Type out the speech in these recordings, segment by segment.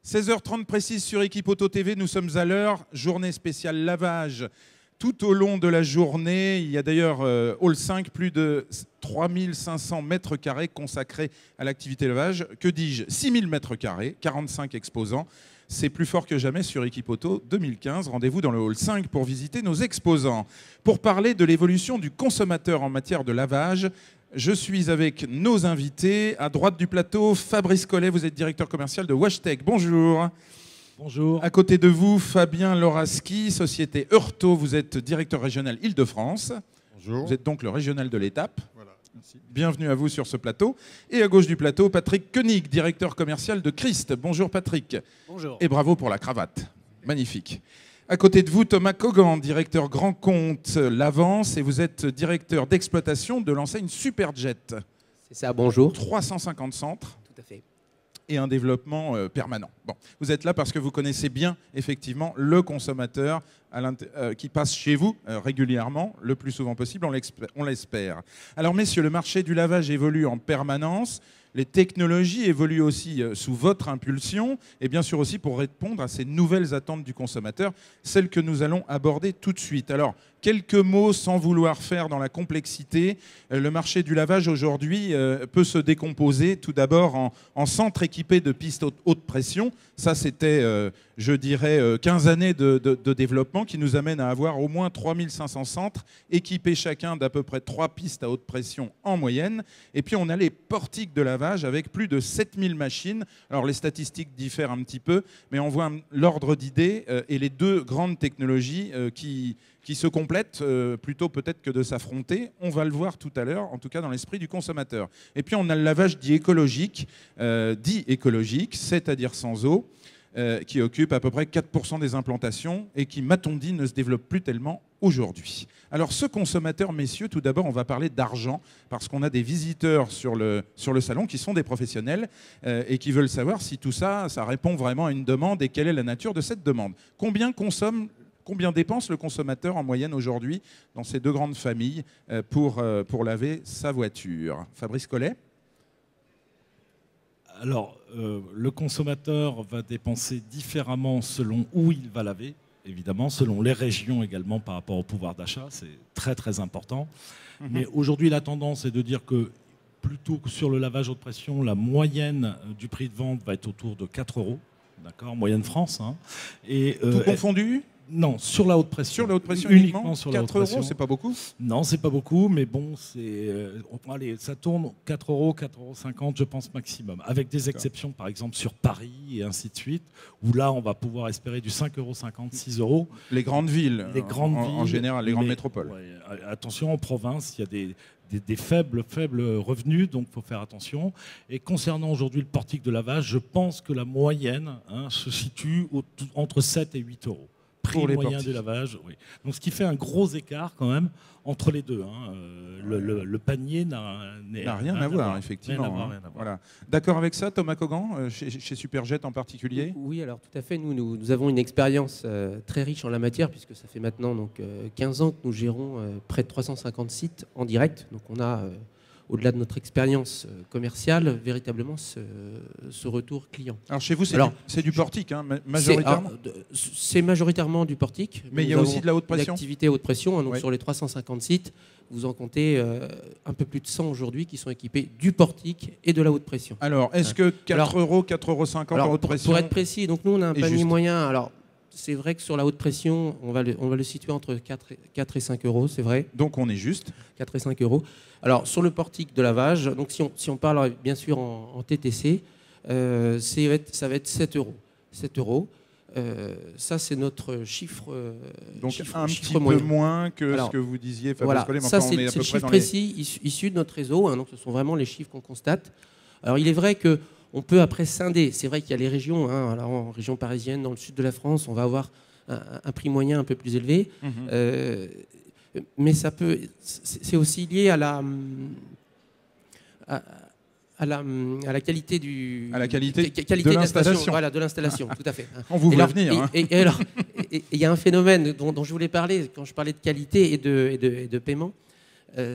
16h30 précise sur Équipe Auto TV, nous sommes à l'heure, journée spéciale lavage tout au long de la journée. Il y a d'ailleurs Hall 5, plus de 3500 mètres carrés consacrés à l'activité lavage. Que dis-je, 6000 mètres carrés, 45 exposants. C'est plus fort que jamais sur Équipe Auto 2015. Rendez-vous dans le Hall 5 pour visiter nos exposants. Pour parler de l'évolution du consommateur en matière de lavage, je suis avec nos invités. À droite du plateau, Fabrice Collet, vous êtes directeur commercial de WashTec. Bonjour. Bonjour. À côté de vous, Fabien Loraski, société Heurtaud. Vous êtes directeur régional Île-de-France. Bonjour. Vous êtes donc le régional de l'étape. Voilà. Merci. Bienvenue à vous sur ce plateau. Et à gauche du plateau, Patrick Koenig, directeur commercial de Christ. Bonjour Patrick. Bonjour. Et bravo pour la cravate. Magnifique. À côté de vous, Thomas Cogan, directeur grand compte L'Avance, et vous êtes directeur d'exploitation de l'enseigne Superjet. C'est ça, bonjour. 350 centres. Tout à fait. Et un développement permanent. Bon, vous êtes là parce que vous connaissez bien, effectivement, le consommateur qui passe chez vous régulièrement, le plus souvent possible, on l'espère. Alors, messieurs, le marché du lavage évolue en permanence. Les technologies évoluent aussi sous votre impulsion et bien sûr aussi pour répondre à ces nouvelles attentes du consommateur, celles que nous allons aborder tout de suite. Alors, quelques mots sans vouloir faire dans la complexité. Le marché du lavage aujourd'hui peut se décomposer tout d'abord en centres équipés de pistes haute pression. Ça, c'était, je dirais, 15 années de développement qui nous amène à avoir au moins 3500 centres équipés chacun d'à peu près 3 pistes à haute pression en moyenne. Et puis, on a les portiques de lavage avec plus de 7000 machines. Alors, les statistiques diffèrent un petit peu, mais on voit l'ordre d'idées et les deux grandes technologies qui se complètent plutôt peut-être que de s'affronter. On va le voir tout à l'heure, en tout cas dans l'esprit du consommateur. Et puis on a le lavage dit écologique, c'est-à-dire sans eau, qui occupe à peu près 4% des implantations et qui, m'a-t-on dit, ne se développe plus tellement aujourd'hui. Alors ce consommateur, messieurs, tout d'abord on va parler d'argent, parce qu'on a des visiteurs sur le salon qui sont des professionnels et qui veulent savoir si tout ça, ça répond vraiment à une demande et quelle est la nature de cette demande. Combien dépense le consommateur en moyenne aujourd'hui dans ces deux grandes familles pour laver sa voiture? Fabrice Collet? Alors, le consommateur va dépenser différemment selon où il va laver, évidemment, selon les régions également par rapport au pouvoir d'achat. C'est très très important. Mais aujourd'hui, la tendance est de dire que plutôt que sur le lavage haute pression, la moyenne du prix de vente va être autour de 4 €. D'accord, moyenne France. Hein. Et, tout confondu? Non, sur la haute pression. Sur la haute pression uniquement sur la haute 4 pression. €, c'est pas beaucoup? Non, c'est pas beaucoup, mais bon, allez, ça tourne 4 €, 4,50 €, je pense, maximum. Avec des exceptions, par exemple, sur Paris et ainsi de suite, où là, on va pouvoir espérer du 5,50 €, 6 €. Les grandes villes, en général, les grandes métropoles. Ouais, attention, en province, il y a des faibles revenus, donc il faut faire attention. Et concernant aujourd'hui le portique de lavage, je pense que la moyenne se situe entre 7 et 8 €. Prix moyen du lavage, oui. Donc ce qui fait un gros écart quand même entre les deux. Le panier n'a rien à voir, effectivement. Rien à voir. Voilà. D'accord avec ça, Thomas Cogan, chez Superjet en particulier? Oui, alors tout à fait. Nous avons une expérience très riche en la matière, puisque ça fait maintenant 15 ans que nous gérons près de 350 sites en direct. Donc on a, au-delà de notre expérience commerciale, véritablement ce retour client. Alors chez vous, c'est du portique, majoritairement? C'est majoritairement du portique. Mais il y a aussi de la haute pression? L'activité haute pression, donc sur les 350 sites, vous en comptez un peu plus de 100 aujourd'hui qui sont équipés du portique et de la haute pression. Alors, est-ce que 4 €, 4,50 € en haute pression? Pour être précis, donc nous on a un panier moyen. Alors, c'est vrai que sur la haute pression, on va le situer entre 4 et 5 €, c'est vrai. Donc on est juste. 4 et 5 €. Alors sur le portique de lavage, donc si on parle bien sûr en TTC, ça va être 7 €. 7 €. Ça, c'est notre chiffre. Donc un petit moyen. peu moins que ce que vous disiez, Fabrice Collet. Ça, c'est le chiffre précis issu de notre réseau. Donc ce sont vraiment les chiffres qu'on constate. Alors il est vrai que on peut après scinder. C'est vrai qu'il y a les régions. Alors, en région parisienne, dans le sud de la France, on va avoir un prix moyen un peu plus élevé. Mais c'est aussi lié à la qualité de l'installation. Voilà, de l'installation, tout à fait. On vous voit venir. Et alors, il y a un phénomène dont je voulais parler quand je parlais de qualité et de paiement.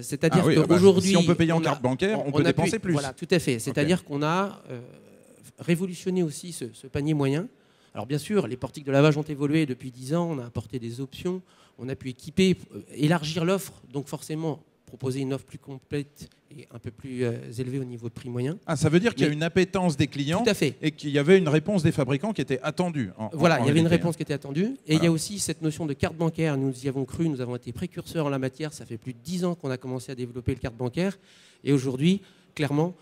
C'est-à-dire qu'aujourd'hui, si on peut payer en carte bancaire, on peut dépenser plus. Voilà, tout à fait. C'est-à-dire qu'on a révolutionné aussi ce panier moyen. Alors bien sûr, les portiques de lavage ont évolué depuis 10 ans, on a apporté des options, on a pu équiper, élargir l'offre, donc forcément proposer une offre plus complète et un peu plus élevée au niveau de prix moyen. Ah, ça veut dire qu'il y a une appétence des clients. Tout à fait. Et qu'il y avait une réponse des fabricants qui était attendue. Voilà, il y avait une réponse qui était attendue. Et Voilà. il y a aussi cette notion de carte bancaire. Nous y avons cru, nous avons été précurseurs en la matière. Ça fait plus de 10 ans qu'on a commencé à développer le carte bancaire. Et aujourd'hui, clairement,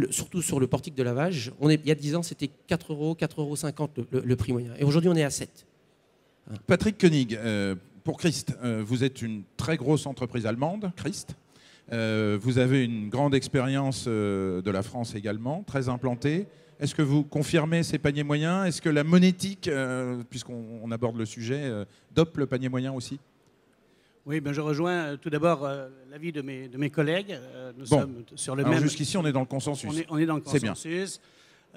surtout sur le portique de lavage, il y a 10 ans, c'était 4 €, 4,50 € le prix moyen. Et aujourd'hui, on est à 7. Patrick Koenig, pour Christ, vous êtes une très grosse entreprise allemande, Christ. Vous avez une grande expérience de la France également, très implantée. Est-ce que vous confirmez ces paniers moyens? Est-ce que la monétique, puisqu'on aborde le sujet, dope le panier moyen aussi? Oui, ben je rejoins tout d'abord l'avis de mes collègues. Nous Bon. sommes sur le Alors même. jusqu'ici, on est dans le consensus. On est dans le C'est bien. consensus.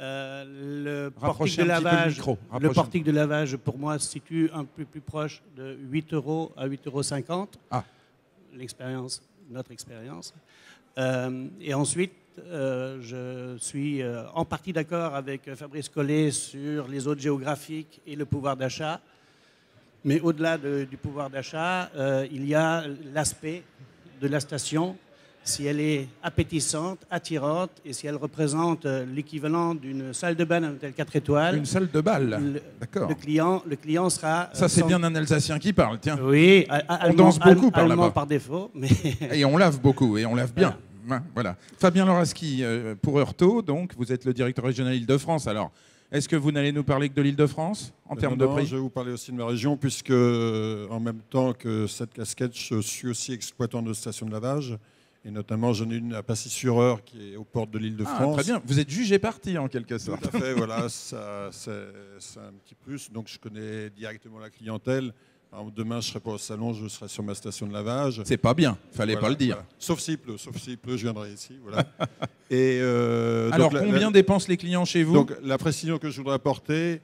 Le portique Rapprochez de un petit peu le lavage, micro. le Rapprochez. portique de lavage, pour moi, se situe un peu plus proche de 8 € à 8,50 €. Ah. L'expérience, notre expérience. Et ensuite, je suis en partie d'accord avec Fabrice Collet sur les zones géographiques et le pouvoir d'achat. Mais au-delà du pouvoir d'achat, il y a l'aspect de la station, si elle est appétissante, attirante, et si elle représente l'équivalent d'une salle de bain d'un hôtel 4 étoiles. Une salle de bal, d'accord. Le client sera... Ça, c'est bien un Alsacien qui parle, tiens. Oui, On danse beaucoup par allemand là-bas. par défaut, mais... Et on lave beaucoup, et on lave bien. Voilà. Fabien Loraski, pour Heurtaud, donc, vous êtes le directeur régional Île-de-France. Alors, est-ce que vous n'allez nous parler que de l'Île-de-France en termes de prix? Je vais vous parler aussi de ma région, puisque en même temps que cette casquette, je suis aussi exploitant de stations de lavage. Et notamment, j'en ai une à Passy-sur-Eure, qui est aux portes de l'Île-de-France. Très bien, vous êtes jugé parti en quelque sorte. Tout à fait, voilà, c'est un petit plus. Donc, je connais directement la clientèle. Alors, demain, je ne serai pas au salon, je serai sur ma station de lavage. C'est pas bien, fallait Voilà, pas le dire. voilà. Sauf s'il pleut, je viendrai ici. Voilà. Et, Alors, donc, combien dépensent les clients chez vous? Donc, la précision que je voudrais apporter,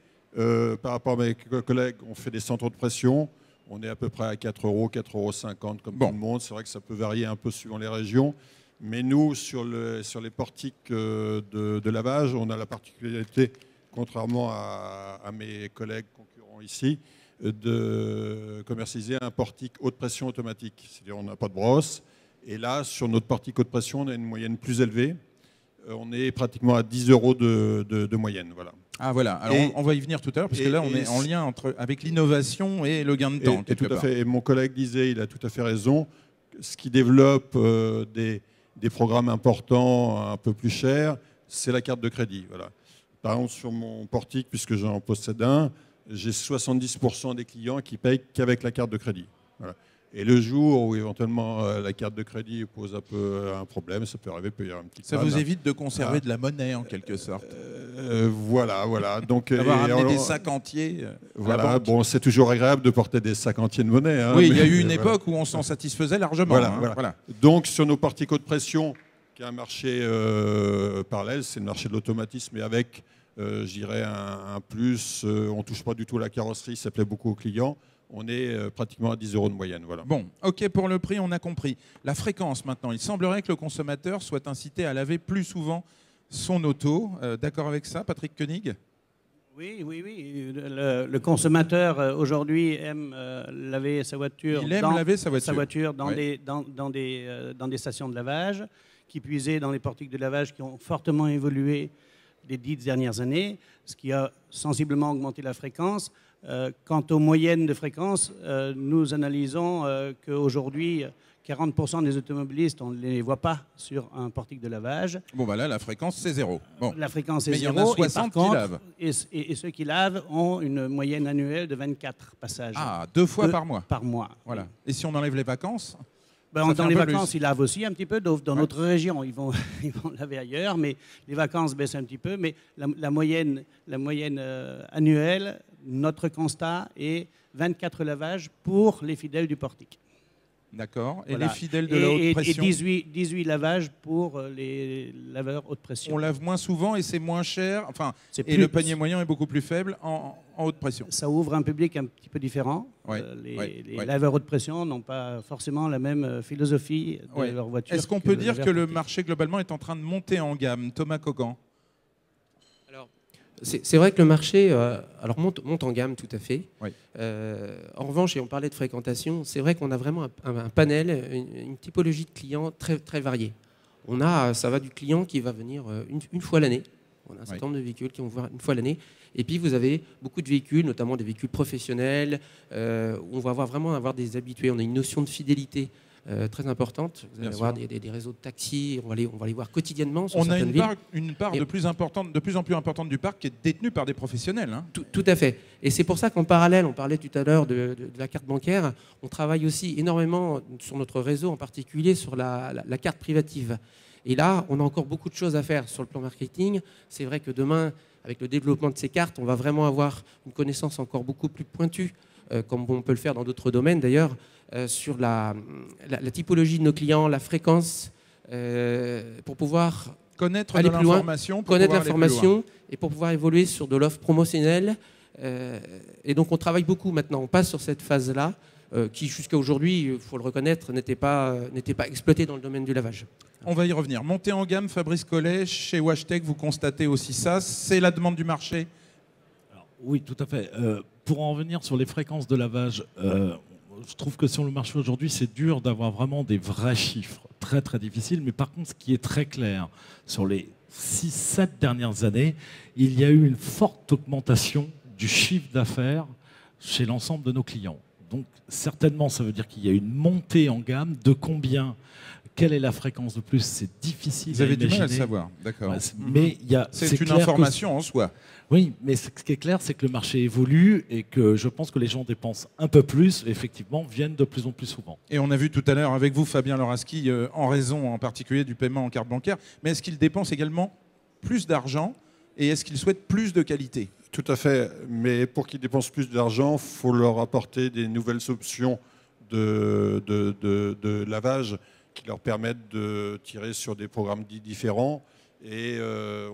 par rapport à mes collègues, on fait des centres de pression. On est à peu près à 4 €, 4,50 € comme tout le monde. C'est vrai que ça peut varier un peu suivant les régions. Mais nous, sur les portiques de lavage, on a la particularité, contrairement à mes collègues concurrents ici, de commercialiser un portique haute pression automatique. C'est-à-dire on n'a pas de brosse. Et là, sur notre portique haute pression, on a une moyenne plus élevée. On est pratiquement à 10 € de moyenne. Voilà. Ah voilà, alors on va y venir tout à l'heure, parce que là on est en lien avec l'innovation et le gain de temps. Et tout à fait. Et mon collègue disait, il a tout à fait raison, ce qui développe des programmes importants, un peu plus chers, c'est la carte de crédit. Voilà. Par exemple, sur mon portique, puisque j'en possède un, j'ai 70% des clients qui payent qu'avec la carte de crédit. Voilà. Et le jour où éventuellement la carte de crédit pose un peu un problème, ça peut arriver, peut y avoir un petit Ça panne. vous évite de conserver de la monnaie en quelque sorte. Voilà. Donc, avoir amené des sacs entiers. Voilà, bon, c'est toujours agréable de porter des sacs entiers de monnaie. Hein, oui, il y a eu une époque où on s'en satisfaisait largement. Voilà. Donc, sur nos portiques haute pression, qui est un marché parallèle, c'est le marché de l'automatisme, et avec, je dirais, un plus, on ne touche pas du tout à la carrosserie, ça plaît beaucoup aux clients. On est pratiquement à 10 € de moyenne. Voilà. Bon, ok, pour le prix, on a compris. La fréquence maintenant, il semblerait que le consommateur soit incité à laver plus souvent son auto. D'accord avec ça, Patrick Koenig? Oui. Le consommateur aujourd'hui aime laver sa voiture. Laver sa voiture dans des stations de lavage, qui puisaient dans les portiques de lavage qui ont fortement évolué les 10 dernières années, ce qui a sensiblement augmenté la fréquence. Quant aux moyennes de fréquence, nous analysons qu'aujourd'hui, 40% des automobilistes, on ne les voit pas sur un portique de lavage. Bon, bah là, la fréquence, c'est 0. Bon. La fréquence est Mais 0. Mais il y en a 60 qui lavent. Et ceux qui lavent ont une moyenne annuelle de 24 passages. Ah, 2 fois par mois. Par mois. Voilà. Oui. Et si on enlève les vacances? Dans les vacances, ils lavent aussi un petit peu. Dans notre région, ils vont laver ailleurs, mais les vacances baissent un petit peu. Mais la moyenne annuelle, notre constat est 24 lavages pour les fidèles du portique. D'accord. Et les fidèles de la haute pression? Et 18 lavages pour les laveurs haute pression. On lave moins souvent et c'est moins cher. Enfin, le panier moyen est beaucoup plus faible en haute pression. Ça ouvre un public un petit peu différent. Les laveurs haute pression n'ont pas forcément la même philosophie de leur voiture. Est-ce qu'on peut dire que le marché globalement est en train de monter en gamme? Thomas Cogan? C'est vrai que le marché alors monte en gamme tout à fait. Oui. En revanche, et on parlait de fréquentation, c'est vrai qu'on a vraiment un panel, une typologie de clients très, très variée. Ça va du client qui va venir une fois l'année. On a un certain nombre de véhicules qui vont voir une fois l'année. Et puis vous avez beaucoup de véhicules, notamment des véhicules professionnels, où on va vraiment avoir des habitués. On a une notion de fidélité très importante. Vous allez avoir des réseaux de taxis, on va les voir quotidiennement sur certaines villes. On a une part de plus en plus importante du parc qui est détenue par des professionnels. Hein. Tout à fait. Et c'est pour ça qu'en parallèle, on parlait tout à l'heure de la carte bancaire, on travaille aussi énormément sur notre réseau, en particulier sur la carte privative. Et là, on a encore beaucoup de choses à faire sur le plan marketing. C'est vrai que demain, avec le développement de ces cartes, on va vraiment avoir une connaissance encore beaucoup plus pointue, comme on peut le faire dans d'autres domaines d'ailleurs, sur la typologie de nos clients, la fréquence, pour pouvoir connaître aller plus loin, connaître l'information et pour pouvoir évoluer sur de l'offre promotionnelle. Et donc on travaille beaucoup maintenant, on passe sur cette phase-là, qui jusqu'à aujourd'hui, il faut le reconnaître, n'était pas exploitée dans le domaine du lavage. On va y revenir. Montée en gamme, Fabrice Collet, chez WashTec, vous constatez aussi ça. C'est la demande du marché? Alors, oui, tout à fait. Pour en revenir sur les fréquences de lavage, je trouve que sur le marché aujourd'hui, c'est dur d'avoir vraiment des vrais chiffres. Très, très difficile. Mais par contre, ce qui est très clair, sur les 6-7 dernières années, il y a eu une forte augmentation du chiffre d'affaires chez l'ensemble de nos clients. Donc, certainement, ça veut dire qu'il y a une montée en gamme. De combien? Quelle est la fréquence de plus? C'est difficile à imaginer. Vous avez du mal à le savoir, d'accord. Ouais, mais c'est une information en soi. Oui, mais ce qui est clair, c'est que le marché évolue et que je pense que les gens dépensent un peu plus, et effectivement, viennent de plus en plus souvent. Et on a vu tout à l'heure avec vous, Fabien Loraski, en raison en particulier du paiement en carte bancaire, mais est-ce qu'ils dépensent également plus d'argent et est-ce qu'ils souhaitent plus de qualité? Tout à fait, mais pour qu'ils dépensent plus d'argent, il faut leur apporter des nouvelles options de lavage qui leur permettent de tirer sur des programmes dits différents. Et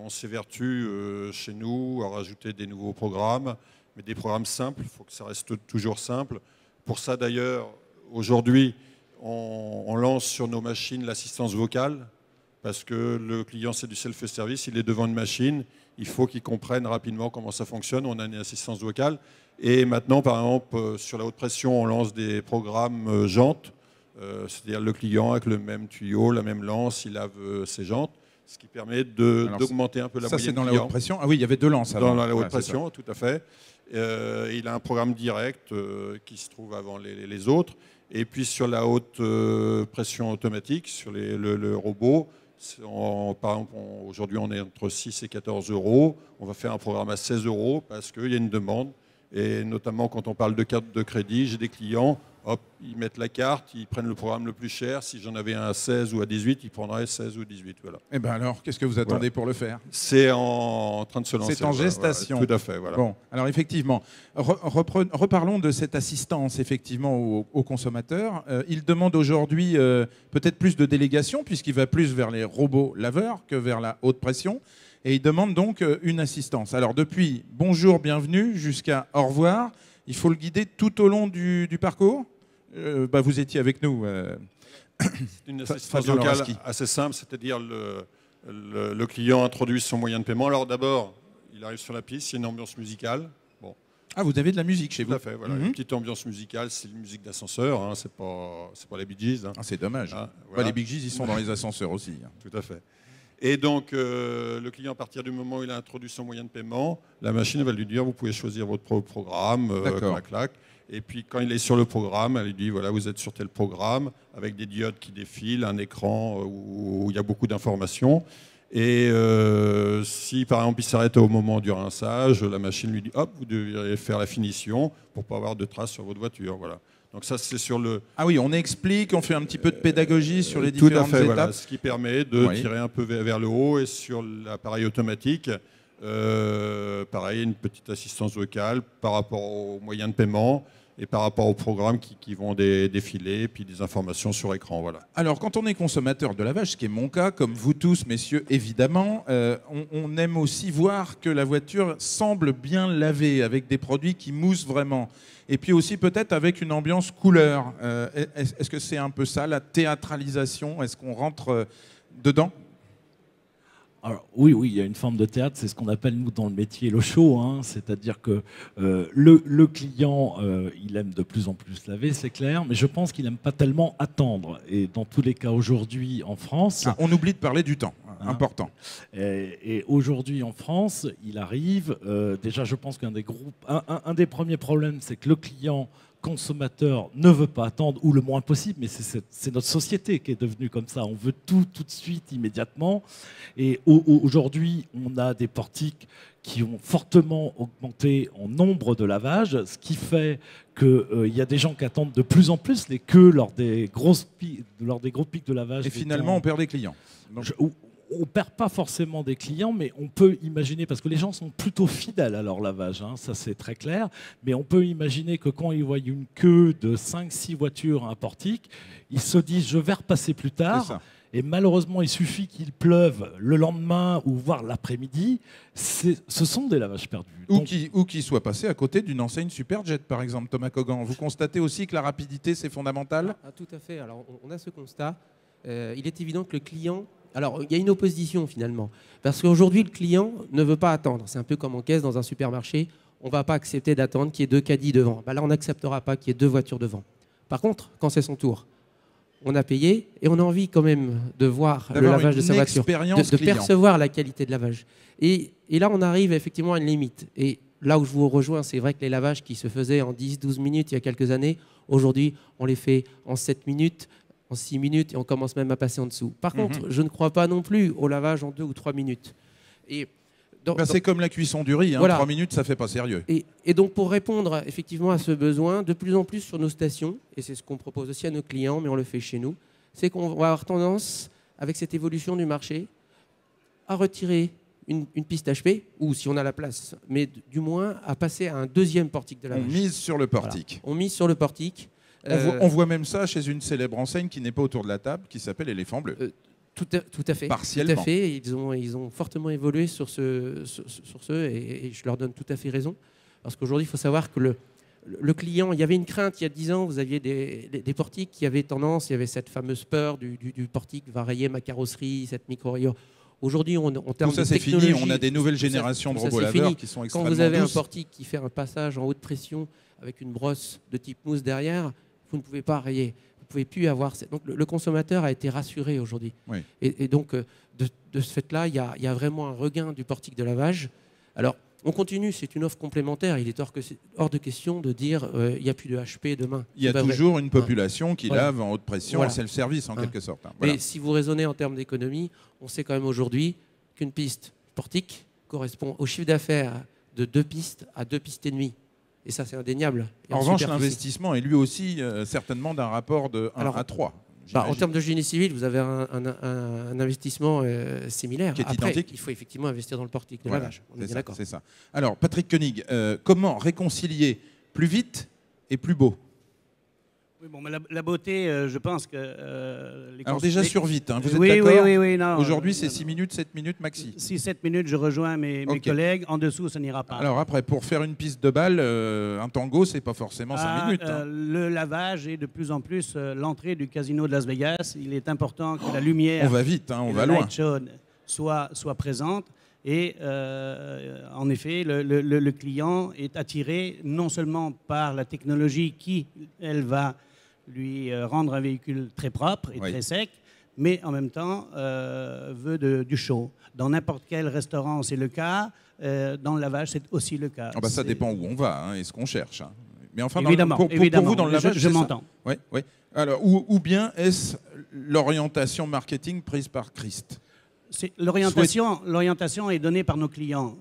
on s'évertue chez nous à rajouter des nouveaux programmes, mais des programmes simples. Il faut que ça reste toujours simple. Pour ça, d'ailleurs, aujourd'hui, on lance sur nos machines l'assistance vocale, parce que le client, c'est du self-service, il est devant une machine, il faut qu'il comprenne rapidement comment ça fonctionne. On a une assistance vocale. Et maintenant, par exemple, sur la haute pression, on lance des programmes jantes, c'est-à-dire le client avec le même tuyau, la même lance, il lave ses jantes, ce qui permet d'augmenter un peu la moyenne. Ça, c'est dans la haute pression. Ah oui, il y avait 2 lances avant. Dans la haute pression, tout à fait. Il a un programme direct qui se trouve avant les autres. Et puis sur la haute pression automatique, sur le robot, par exemple, aujourd'hui on est entre 6 et 14 €. On va faire un programme à 16 € parce qu'il y a une demande. Et notamment quand on parle de carte de crédit, j'ai des clients, hop, ils mettent la carte, ils prennent le programme le plus cher. Si j'en avais un à 16 ou à 18, ils prendraient 16 ou 18. Voilà. Et bien alors, qu'est-ce que vous attendez pour le faire? C'est en train de se lancer. C'est en gestation. Voilà, tout à fait. Voilà. Bon, alors effectivement, reparlons de cette assistance effectivement aux consommateurs. Il demande aujourd'hui peut-être plus de délégation puisqu'il va plus vers les robots laveurs que vers la haute pression. Et il demande donc une assistance. Alors depuis bonjour, bienvenue, jusqu'à au revoir, il faut le guider tout au long du parcours. Vous étiez avec nous. C'est une assistance vocale assez simple, c'est-à-dire le client introduit son moyen de paiement. Alors d'abord, il arrive sur la piste, il y a une ambiance musicale. Bon. Ah, vous avez de la musique chez vous? Tout à fait, voilà. Une petite ambiance musicale, c'est une musique d'ascenseur, hein, c'est pas les Bee Gees. Hein. Ah, c'est dommage. Ah, voilà. Les Bee Gees, ils sont dans les ascenseurs aussi. Hein. Tout à fait. Et donc, le client, à partir du moment où il a introduit son moyen de paiement, la machine va lui dire, vous pouvez choisir votre propre programme, clac. Et puis, quand il est sur le programme, elle lui dit, voilà, vous êtes sur tel programme, avec des diodes qui défilent, un écran où il y a beaucoup d'informations. Et si, par exemple, il s'arrête au moment du rinçage, la machine lui dit, hop, vous devez faire la finition pour ne pas avoir de traces sur votre voiture. Voilà. Donc ça, c'est sur le... Ah oui, on explique, on fait un petit peu de pédagogie sur les différentes étapes. Voilà, ce qui permet de tirer un peu vers le haut. Et sur l'appareil automatique, pareil, une petite assistance vocale par rapport aux moyens de paiement et par rapport aux programmes qui vont défiler, et puis des informations sur écran. Voilà. Alors, quand on est consommateur de lavage, ce qui est mon cas, comme vous tous, messieurs, évidemment, on aime aussi voir que la voiture semble bien lavée, avec des produits qui moussent vraiment. Et puis aussi peut-être avec une ambiance couleur. Est-ce que c'est un peu ça, la théâtralisation? Est-ce qu'on rentre dedans? Alors, oui, il y a une forme de théâtre, c'est ce qu'on appelle, nous, dans le métier, le show. Hein. C'est-à-dire que le client, il aime de plus en plus laver, c'est clair, mais je pense qu'il n'aime pas tellement attendre. Et dans tous les cas, aujourd'hui, en France... on oublie de parler du temps, important. Et aujourd'hui, en France, il arrive... déjà, je pense qu'un des premiers problèmes, c'est que le client consommateur ne veut pas attendre, ou le moins possible, mais c'est notre société qui est devenue comme ça. On veut tout de suite, immédiatement. Et aujourd'hui, on a des portiques qui ont fortement augmenté en nombre de lavages, ce qui fait qu'il y a des gens qui attendent de plus en plus les queues lors des gros pics de lavage. Et finalement, on perd des clients. Donc... On ne perd pas forcément des clients, mais on peut imaginer, parce que les gens sont plutôt fidèles à leur lavage, hein, ça c'est très clair, mais on peut imaginer que quand ils voient une queue de 5-6 voitures à un portique, ils se disent je vais repasser plus tard, et malheureusement il suffit qu'il pleuve le lendemain ou voire l'après-midi, ce sont des lavages perdus. Ou qu'ils soient passés à côté d'une enseigne Superjet, par exemple, Thomas Cogan. Vous constatez aussi que la rapidité c'est fondamental? Tout à fait, alors on a ce constat, il est évident que le client... Alors, il y a une opposition finalement, parce qu'aujourd'hui, le client ne veut pas attendre. C'est un peu comme en caisse dans un supermarché, on ne va pas accepter d'attendre qu'il y ait 2 caddies devant. Là, on n'acceptera pas qu'il y ait 2 voitures devant. Par contre, quand c'est son tour, on a payé et on a envie quand même de voir le lavage de sa voiture, de percevoir la qualité de lavage. Et là, on arrive effectivement à une limite. Et là où je vous rejoins, c'est vrai que les lavages qui se faisaient en 10-12 minutes il y a quelques années, aujourd'hui, on les fait en 7 minutes, en 6 minutes, et on commence même à passer en dessous. Par contre, je ne crois pas non plus au lavage en 2 ou 3 minutes. C'est comme la cuisson du riz, hein, voilà. 3 minutes, ça ne fait pas sérieux. Et donc, pour répondre effectivement à ce besoin, de plus en plus sur nos stations, et c'est ce qu'on propose aussi à nos clients, mais on le fait chez nous, c'est qu'on va avoir tendance, avec cette évolution du marché, à retirer une piste HP, ou si on a la place, mais du moins à passer à un deuxième portique de lavage. On mise sur le portique. Voilà. On mise sur le portique. On voit même ça chez une célèbre enseigne qui n'est pas autour de la table, qui s'appelle Éléphant Bleu. Tout à fait. Partiellement. Tout à fait. Ils ont fortement évolué sur ce et je leur donne tout à fait raison. Parce qu'aujourd'hui, il faut savoir que le client, il y avait une crainte il y a 10 ans, vous aviez des portiques qui avaient tendance, il y avait cette fameuse peur du portique va rayer ma carrosserie, cette micro-rayure. Aujourd'hui, en termes de technologie... Fini, on a des nouvelles générations de robots laveurs qui sont extrêmement douces. Quand vous avez un portique qui fait un passage en haute pression avec une brosse de type mousse derrière, vous ne pouvez pas rayer. Vous ne pouvez plus avoir... Donc le consommateur a été rassuré aujourd'hui. Oui. Et donc, de ce fait-là, il y a vraiment un regain du portique de lavage. Alors, on continue, c'est une offre complémentaire. Il est hors de question de dire il n'y a plus de HP demain. Il y a toujours une population qui lave en haute pression, en self-service en quelque sorte. Mais si vous raisonnez en termes d'économie, on sait quand même aujourd'hui qu'une piste portique correspond au chiffre d'affaires de 2 pistes à 2 pistes et demie. Et ça, c'est indéniable. En revanche, l'investissement est lui aussi certainement d'un rapport de 1 à 3. En termes de génie civil, vous avez un investissement similaire. Qui est Après, identique. il faut effectivement investir dans le portique de lavage. On est bien d'accord. C'est ça. Alors, Patrick Koenig, comment réconcilier plus vite et plus beau? Oui, bon, la beauté, je pense que... Alors déjà sur vite, hein, vous êtes d'accord? Oui. Aujourd'hui, c'est 6 minutes, 7 minutes maxi. 6-7 minutes, je rejoins mes collègues. En dessous, ça n'ira pas. Alors après, pour faire une piste de balle, un tango, c'est pas forcément 5 minutes. Hein. Le lavage est de plus en plus l'entrée du casino de Las Vegas. Il est important que la lumière... On va vite, hein, on va loin. Soit présente. Et en effet, le client est attiré non seulement par la technologie qui, elle, va lui rendre un véhicule très propre et très sec, mais en même temps veut du show. Dans n'importe quel restaurant, c'est le cas. Dans le lavage, c'est aussi le cas. Ça dépend où on va et ce qu'on cherche. Hein. Mais enfin, évidemment, pour vous, dans le lavage, je m'entends. Oui. Alors, ou bien est-ce l'orientation marketing prise par Christ? L'orientation est donnée par nos clients.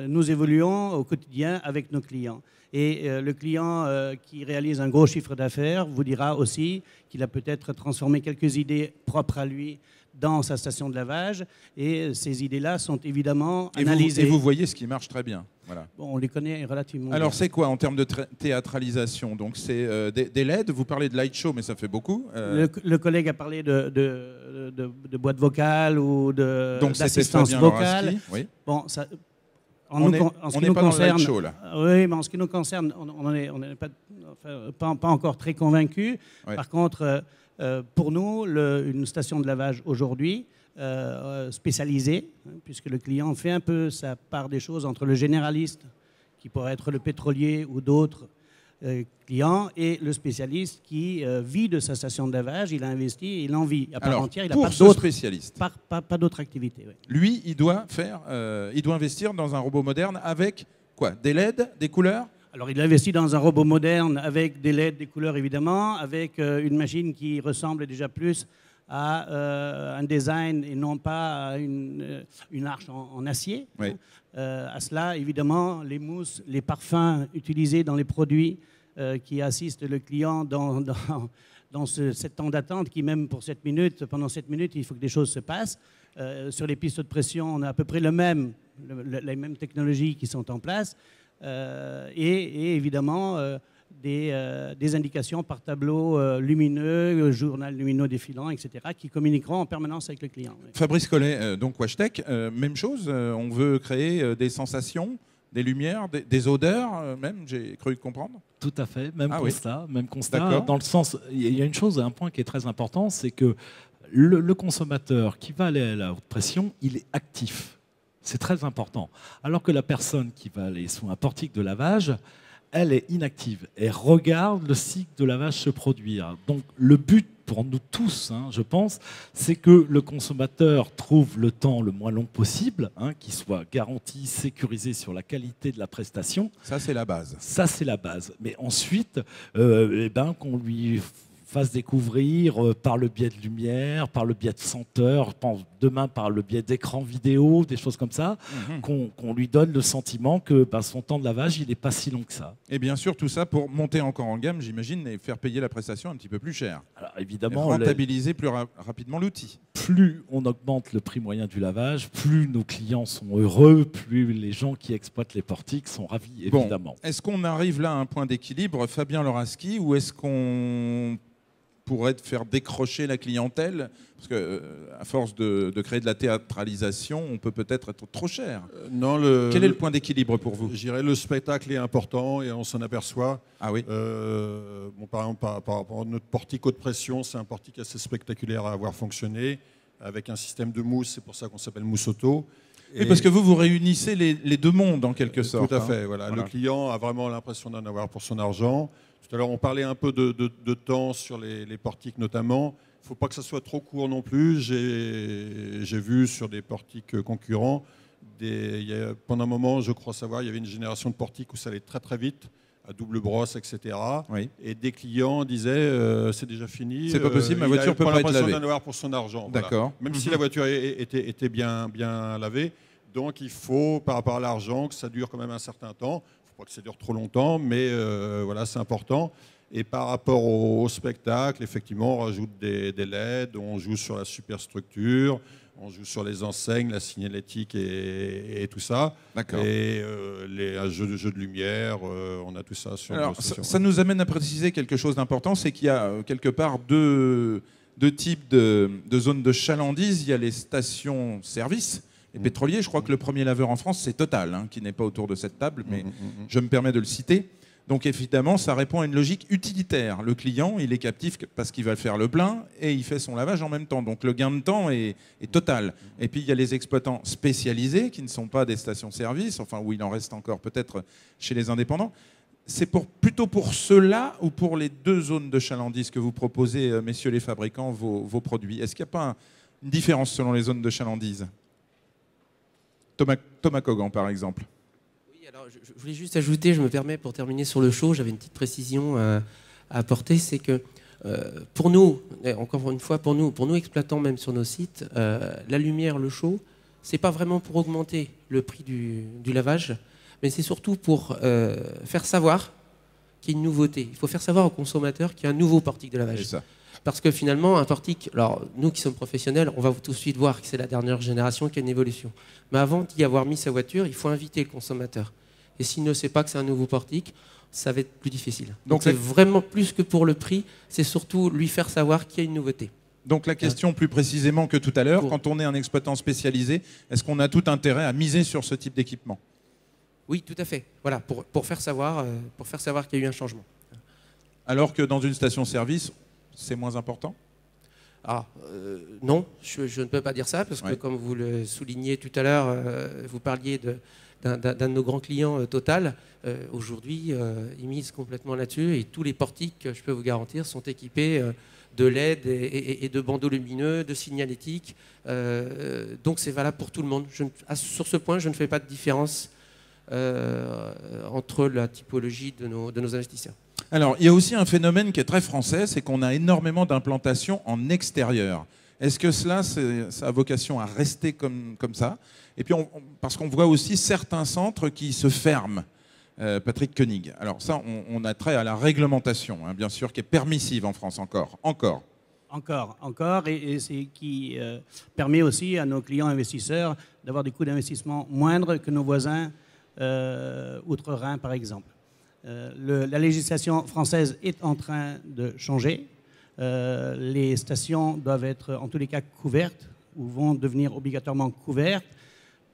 Nous évoluons au quotidien avec nos clients. Et le client qui réalise un gros chiffre d'affaires vous dira aussi qu'il a peut-être transformé quelques idées propres à lui dans sa station de lavage. Et ces idées-là sont évidemment analysées. Et vous voyez ce qui marche très bien. Voilà. Bon, on les connaît relativement Alors, bien. c'est quoi en termes de théâtralisation? Donc, c'est des LED, vous parlez de light show, mais ça fait beaucoup. Le collègue a parlé de boîte vocale ou d'assistance vocale. Oui. Bon, ça... On n'est pas dans le light show, là. Oui, mais en ce qui nous concerne, on n'est pas encore très convaincus. Ouais. Par contre, pour nous, une station de lavage aujourd'hui spécialisé, hein, puisque le client fait un peu sa part des choses entre le généraliste, qui pourrait être le pétrolier ou d'autres clients, et le spécialiste qui vit de sa station de lavage, il a investi, il en vit. À part Alors, entière, il n'a pour pas ce d'autres spécialiste, pas d'autres activités. Oui. lui, il doit investir dans un robot moderne avec quoi? Des LED, des couleurs? Alors, il investit dans un robot moderne avec des LED, des couleurs évidemment, avec une machine qui ressemble déjà plus à un design et non pas à une arche en acier. Oui. À cela, évidemment, les mousses, les parfums utilisés dans les produits qui assistent le client dans cet temps d'attente qui, même pour 7 minutes, pendant 7 minutes, il faut que des choses se passent. Sur les pistes de pression, on a à peu près les mêmes technologies qui sont en place. Et évidemment, des indications par tableau lumineux, journal lumineux défilant, etc., qui communiqueront en permanence avec le client. Oui. Fabrice Collet, donc WashTec, même chose, on veut créer des sensations, des lumières, des odeurs, même, j'ai cru comprendre. Tout à fait, même constat. D'accord. Dans le sens, il y a une chose, un point qui est très important, c'est que le consommateur qui va aller à la haute pression, il est actif. C'est très important. Alors que la personne qui va aller sous un portique de lavage, elle est inactive. Elle regarde le cycle de lavage se produire. Donc le but pour nous tous, je pense, c'est que le consommateur trouve le temps le moins long possible, qu'il soit garanti, sécurisé sur la qualité de la prestation. Ça, c'est la base. Ça, c'est la base. Mais ensuite, qu'on lui fasse découvrir par le biais de lumière, par le biais de senteurs, demain par le biais d'écran vidéo, des choses comme ça, qu'on lui donne le sentiment que son temps de lavage, il n'est pas si long que ça. Et bien sûr, tout ça pour monter encore en gamme, j'imagine, et faire payer la prestation un petit peu plus cher. Alors évidemment, rentabiliser plus rapidement l'outil. Plus on augmente le prix moyen du lavage, plus nos clients sont heureux, plus les gens qui exploitent les portiques sont ravis, évidemment. Est-ce qu'on arrive là à un point d'équilibre, Fabien Loraski, ou est-ce qu'on pourrait faire décrocher la clientèle? Parce qu'à force de créer de la théâtralisation, on peut être trop cher. Quel est le point d'équilibre pour vous? Je dirais le spectacle est important et on s'en aperçoit. Ah oui. Par exemple, par rapport à notre portique haute pression, c'est un portique assez spectaculaire à avoir fonctionné, avec un système de mousse, c'est pour ça qu'on s'appelle Mousse Auto. Oui, parce que vous réunissez les deux mondes en quelque sorte. Tout à fait. Voilà. Le client a vraiment l'impression d'en avoir pour son argent. Tout à l'heure, on parlait un peu de temps sur les portiques notamment. Il ne faut pas que ça soit trop court non plus. J'ai vu sur des portiques concurrents, pendant un moment, je crois savoir, il y avait une génération de portiques où ça allait très très vite, à double brosse, etc. Oui. Et des clients disaient c'est déjà fini. C'est pas possible, ma voiture peut pas être lavée. Il a l'impression d'en avoir pour son argent. D'accord. Voilà. Même si la voiture était bien lavée. Donc il faut, par rapport à l'argent, que ça dure quand même un certain temps. Il ne faut pas que ça dure trop longtemps, mais voilà, c'est important. Et par rapport au spectacle, effectivement, on rajoute des LED, on joue sur la superstructure, on joue sur les enseignes, la signalétique et tout ça. D'accord. Et un jeu de lumière, on a tout ça sur Alors, nos stations. ça nous amène à préciser quelque chose d'important, c'est qu'il y a quelque part deux types de zones de chalandise. Il y a les stations-service. Les pétroliers, je crois que le premier laveur en France, c'est Total, qui n'est pas autour de cette table, mais je me permets de le citer. Donc évidemment, ça répond à une logique utilitaire. Le client, il est captif parce qu'il va faire le plein et il fait son lavage en même temps. Donc le gain de temps est total. Et puis il y a les exploitants spécialisés qui ne sont pas des stations-service, enfin où il en reste encore peut-être chez les indépendants. C'est plutôt pour ceux-là ou pour les deux zones de chalandise que vous proposez, messieurs les fabricants, vos produits? Est-ce qu'il n'y a pas une différence selon les zones de chalandise? Thomas Cogan, par exemple. Oui, alors je voulais juste ajouter, je me permets pour terminer sur le show, j'avais une petite précision à apporter, c'est que pour nous, encore une fois, pour nous exploitants même sur nos sites, la lumière, le show, c'est pas vraiment pour augmenter le prix du lavage, mais c'est surtout pour faire savoir qu'il y a une nouveauté. Il faut faire savoir aux consommateurs qu'il y a un nouveau portique de lavage. C'est ça. Parce que finalement, un portique, alors nous qui sommes professionnels, on va tout de suite voir que c'est la dernière génération qui a une évolution. Mais avant d'y avoir mis sa voiture, il faut inviter le consommateur. Et s'il ne sait pas que c'est un nouveau portique, ça va être plus difficile. Donc c'est vraiment plus que pour le prix, c'est surtout lui faire savoir qu'il y a une nouveauté. Donc la question plus précisément que tout à l'heure, quand on est un exploitant spécialisé, est-ce qu'on a tout intérêt à miser sur ce type d'équipement? Oui, tout à fait. Voilà, pour faire savoir qu'il y a eu un changement. Alors que dans une station-service, c'est moins important? Non, je ne peux pas dire ça, parce que comme vous le souligniez tout à l'heure, vous parliez d'un de nos grands clients, Total. Aujourd'hui, ils misent complètement là-dessus, et tous les portiques, je peux vous garantir, sont équipés de LED et de bandeaux lumineux, de signalétique. Donc c'est valable pour tout le monde. Sur ce point, je ne fais pas de différence entre la typologie de nos investisseurs. Alors, il y a aussi un phénomène qui est très français, c'est qu'on a énormément d'implantations en extérieur. Est-ce que ça a vocation à rester comme ça? Et puis, parce qu'on voit aussi certains centres qui se ferment, Patrick Koenig. Alors ça, on a trait à la réglementation, hein, bien sûr, qui est permissive en France encore. Et c'est qui permet aussi à nos clients investisseurs d'avoir des coûts d'investissement moindres que nos voisins outre-Rhin, par exemple. La législation française est en train de changer. Les stations doivent être en tous les cas couvertes ou vont devenir obligatoirement couvertes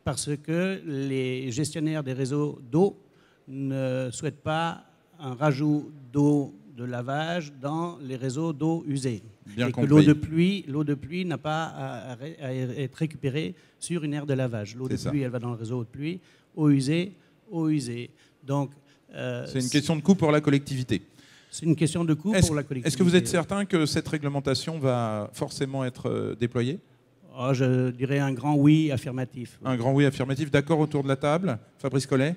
parce que les gestionnaires des réseaux d'eau ne souhaitent pas un rajout d'eau de lavage dans les réseaux d'eau usée. Bien et compris. Que l'eau de pluie n'a pas à être récupérée sur une aire de lavage. L'eau de pluie, elle va dans le réseau de pluie. Eau usée. Donc, c'est une question de coût pour la collectivité. C'est une question de coût pour la collectivité. Est-ce que vous êtes certain que cette réglementation va forcément être déployée? Je dirais un grand oui affirmatif. Un grand oui affirmatif. D'accord autour de la table? Fabrice Collet?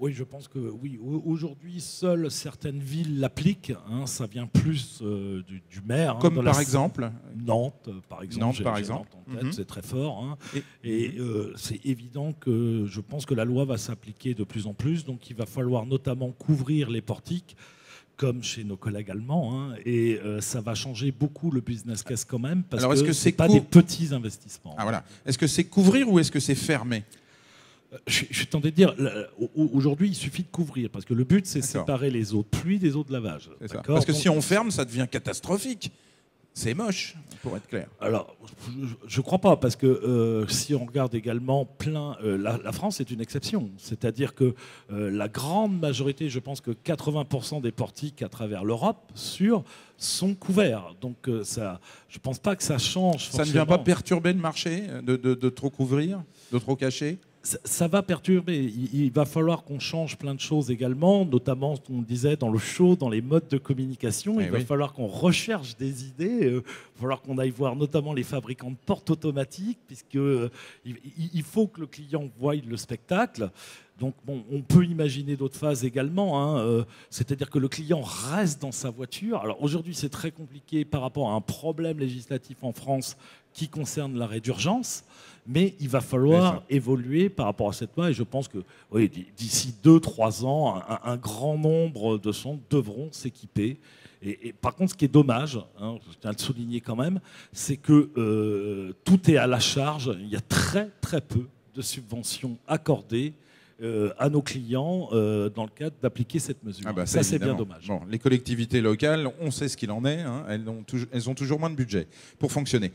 Oui, je pense que oui. Aujourd'hui, seules certaines villes l'appliquent. Hein, ça vient plus du maire. Comme par exemple Nantes, par exemple. Nantes, par exemple. Nantes en tête, c'est très fort. Hein. Et c'est évident que je pense que la loi va s'appliquer de plus en plus. Donc, il va falloir notamment couvrir les portiques, comme chez nos collègues allemands. Hein, et ça va changer beaucoup le business case quand même, parce que ce n'est pas des petits investissements. Ah, voilà. Est-ce que c'est couvrir ou est-ce que c'est fermer? Je tentais de dire, aujourd'hui, il suffit de couvrir, parce que le but, c'est séparer les eaux de pluie des eaux de lavage. Parce que si on ferme, ça devient catastrophique. C'est moche, pour être clair. Alors, je ne crois pas, parce que si on regarde également la France est une exception. C'est-à-dire que la grande majorité, je pense que 80% des portiques à travers l'Europe sont couverts. Donc, je ne pense pas que ça change forcément. Ça ne vient pas perturber le marché de trop couvrir, de trop cacher? Ça va perturber. Il va falloir qu'on change plein de choses également, notamment, on le disait, dans le show, dans les modes de communication. Il va falloir qu'on recherche des idées. Il va falloir qu'on aille voir notamment les fabricants de portes automatiques, puisqu'il faut que le client voie le spectacle. Donc, bon, on peut imaginer d'autres phases également. Hein, c'est-à-dire que le client reste dans sa voiture. Alors, aujourd'hui, c'est très compliqué par rapport à un problème législatif en France qui concerne l'arrêt d'urgence. Mais il va falloir évoluer par rapport à cette loi. Et je pense que d'ici 2-3 ans, un grand nombre de centres devront s'équiper. Et par contre, ce qui est dommage, hein, je tiens à le souligner quand même, c'est que tout est à la charge. Il y a très très peu de subventions accordées à nos clients dans le cadre d'appliquer cette mesure. Ça, c'est bien dommage. Bon, les collectivités locales, on sait ce qu'il en est. Hein, elles ont toujours moins de budget pour fonctionner.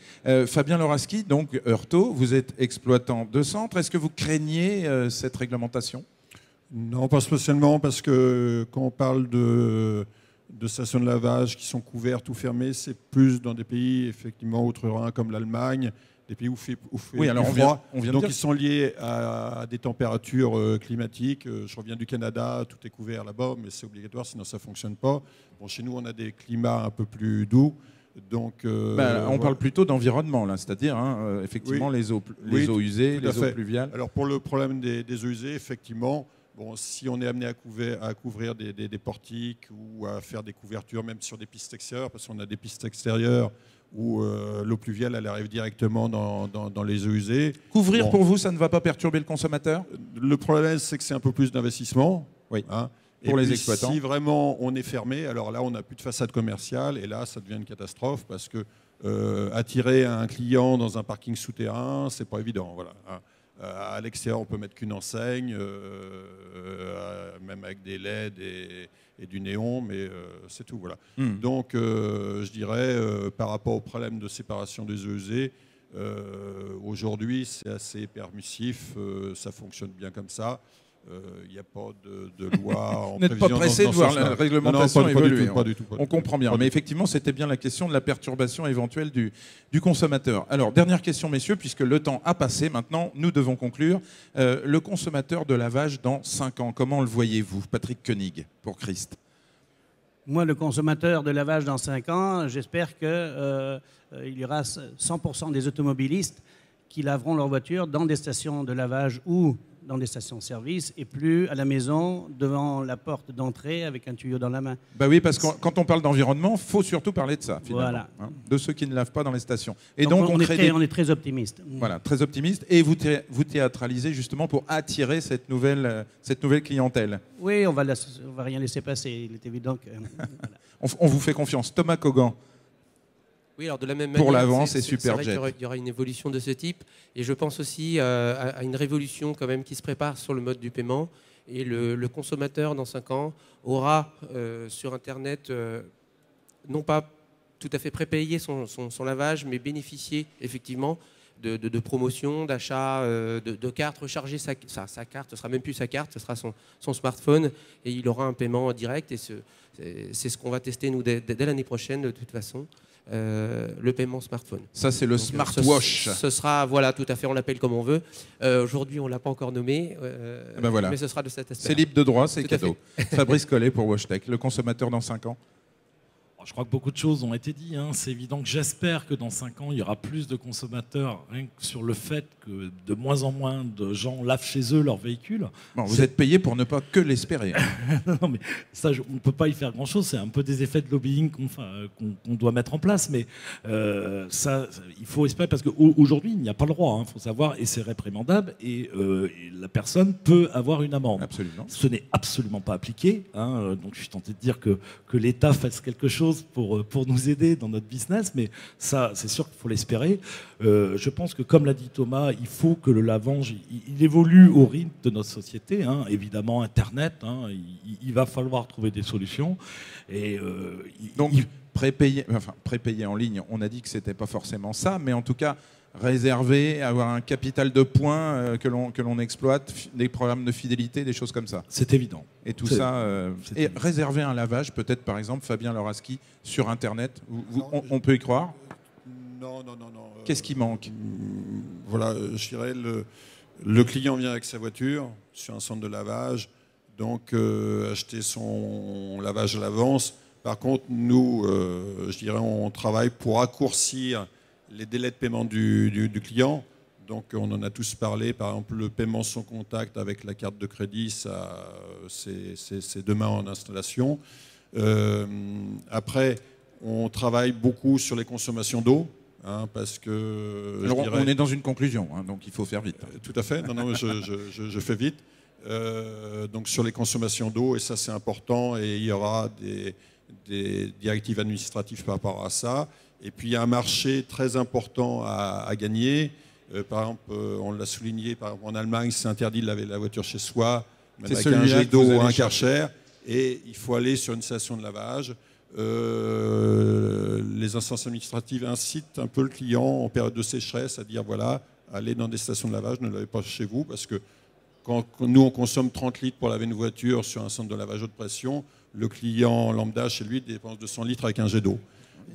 Fabien Loraski, donc Heurtaud, vous êtes exploitant de centres. Est-ce que vous craignez cette réglementation? Non, pas spécialement, parce que quand on parle de stations de lavage qui sont couvertes ou fermées, c'est plus dans des pays effectivement outre-Rhin comme l'Allemagne, des pays où fait alors froid, on vient donc de ils sont liés à des températures climatiques. Je reviens du Canada, tout est couvert là-bas, mais c'est obligatoire, sinon ça ne fonctionne pas. Bon, chez nous, on a des climats un peu plus doux. Donc, on parle plutôt d'environnement, là, c'est-à-dire effectivement les eaux usées, les eaux pluviales. Alors pour le problème des eaux usées, effectivement, bon, si on est amené à couvrir des portiques ou à faire des couvertures, même sur des pistes extérieures, parce qu'on a des pistes extérieures où l'eau pluviale elle arrive directement dans les eaux usées. Couvrir, pour vous, ça ne va pas perturber le consommateur? Le problème, c'est que c'est un peu plus d'investissement. Oui. Hein. Pour les exploitants. Si vraiment on est fermé, alors là, on n'a plus de façade commerciale et là, ça devient une catastrophe parce que attirer un client dans un parking souterrain, c'est pas évident. Voilà. Hein. À l'extérieur, on peut mettre qu'une enseigne, même avec des LED et du néon, mais c'est tout. Voilà. Donc, je dirais, par rapport au problème de séparation des eaux usées, aujourd'hui, c'est assez permissif, ça fonctionne bien comme ça. Il n'y a pas de loi en Vous n'êtes pas pressé de voir la réglementation évoluer. Pas du tout. On comprend bien. Mais effectivement, c'était bien la question de la perturbation éventuelle du consommateur. Alors, dernière question, messieurs, puisque le temps a passé. Maintenant, nous devons conclure. Le consommateur de lavage dans 5 ans, comment le voyez-vous, Patrick Koenig, pour Christ? Moi, le consommateur de lavage dans 5 ans, j'espère qu'il y aura 100% des automobilistes qui laveront leur voiture dans des stations de lavage ou dans des stations-service et plus à la maison devant la porte d'entrée avec un tuyau dans la main. Bah oui, parce que quand on parle d'environnement, il faut surtout parler de ça, finalement, voilà. De ceux qui ne lavent pas dans les stations. Et donc on est très optimiste. Voilà, très optimiste. Et vous théâtralisez justement pour attirer cette nouvelle clientèle. Oui, on va rien laisser passer. Il est évident que... Voilà. On vous fait confiance. Thomas Kogan. Oui, alors de la même pour manière, l'avance et Superjet. Il y aura une évolution de ce type. Et je pense aussi à une révolution quand même qui se prépare sur le mode du paiement. Et le consommateur, dans 5 ans, aura sur Internet, non pas tout à fait prépayé son lavage, mais bénéficier effectivement de promotions, d'achats, de cartes, recharger sa carte. Ce ne sera même plus sa carte, ce sera son smartphone. Et il aura un paiement direct. Et c'est ce qu'on va tester, nous, dès l'année prochaine, de toute façon. Le paiement smartphone. Ça, c'est le smartwatch. Ce sera, voilà, tout à fait, on l'appelle comme on veut. Aujourd'hui, on ne l'a pas encore nommé, ben voilà. mais ce sera de cet aspect. C'est libre de droit, c'est cadeau. Fabrice Collet pour WashTech, le consommateur dans 5 ans. Je crois que beaucoup de choses ont été dites. C'est évident que j'espère que dans 5 ans, il y aura plus de consommateurs, rien que sur le fait que de moins en moins de gens lavent chez eux leur véhicule. Bon, vous êtes payé pour ne pas que l'espérer. Non, mais ça, on ne peut pas y faire grand-chose. C'est un peu des effets de lobbying qu'on doit mettre en place. Mais ça, il faut espérer, parce qu'aujourd'hui, il n'y a pas le droit, il faut savoir, et c'est répréhendable, et la personne peut avoir une amende. Absolument. Ce n'est absolument pas appliqué. Donc je suis tenté de dire que l'État fasse quelque chose pour nous aider dans notre business, mais ça, c'est sûr qu'il faut l'espérer. Je pense que, comme l'a dit Thomas, il faut que le lavage, il évolue au rythme de notre société. Évidemment, Internet, il va falloir trouver des solutions. Et, donc, prépayer en ligne, on a dit que c'était pas forcément ça, mais en tout cas, réserver, avoir un capital de points que l'on exploite, des programmes de fidélité, des choses comme ça. C'est évident. Et tout ça, et réserver un lavage, peut-être par exemple Fabien Loraski sur Internet, on peut y croire? Non. Qu'est-ce qui manque? Voilà, je dirais, le client vient avec sa voiture sur un centre de lavage, donc acheter son lavage à l'avance. Par contre, nous, je dirais, on travaille pour raccourcir les délais de paiement du client. Donc on en a tous parlé, par exemple le paiement sans contact avec la carte de crédit, c'est demain en installation. Après, on travaille beaucoup sur les consommations d'eau, parce que... Alors on est dans une conclusion, donc il faut faire vite. Tout à fait, non, je fais vite. Donc sur les consommations d'eau, et ça c'est important, et il y aura des directives administratives par rapport à ça. Et puis il y a un marché très important à gagner. Par exemple, on l'a souligné, par exemple, en Allemagne, c'est interdit de laver la voiture chez soi, même avec un jet d'eau ou un Karcher, et il faut aller sur une station de lavage. Les instances administratives incitent un peu le client en période de sécheresse à dire voilà, allez dans des stations de lavage, ne lavez pas chez vous, parce que quand nous on consomme 30 litres pour laver une voiture sur un centre de lavage haute pression, le client lambda chez lui dépense 200 litres avec un jet d'eau.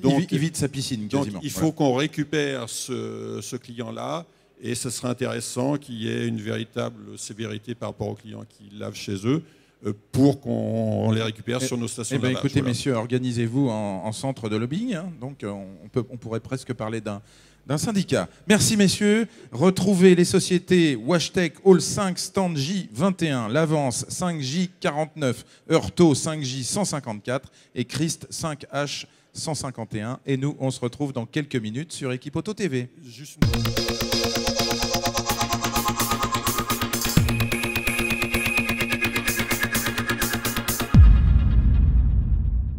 Donc, il vide sa piscine quasiment. Donc, il faut qu'on récupère ce client-là, et ce serait intéressant qu'il y ait une véritable sévérité par rapport aux clients qui lavent chez eux pour qu'on les récupère sur nos stations de lavage. Écoutez, messieurs, organisez-vous en centre de lobbying. Donc on pourrait presque parler d'un syndicat. Merci, messieurs. Retrouvez les sociétés WashTech Hall 5 Stand J21, l'Avance 5J49, Eurto 5J 154 et Christ 5H 151. Et nous, on se retrouve dans quelques minutes sur Équipe Auto TV. Juste une...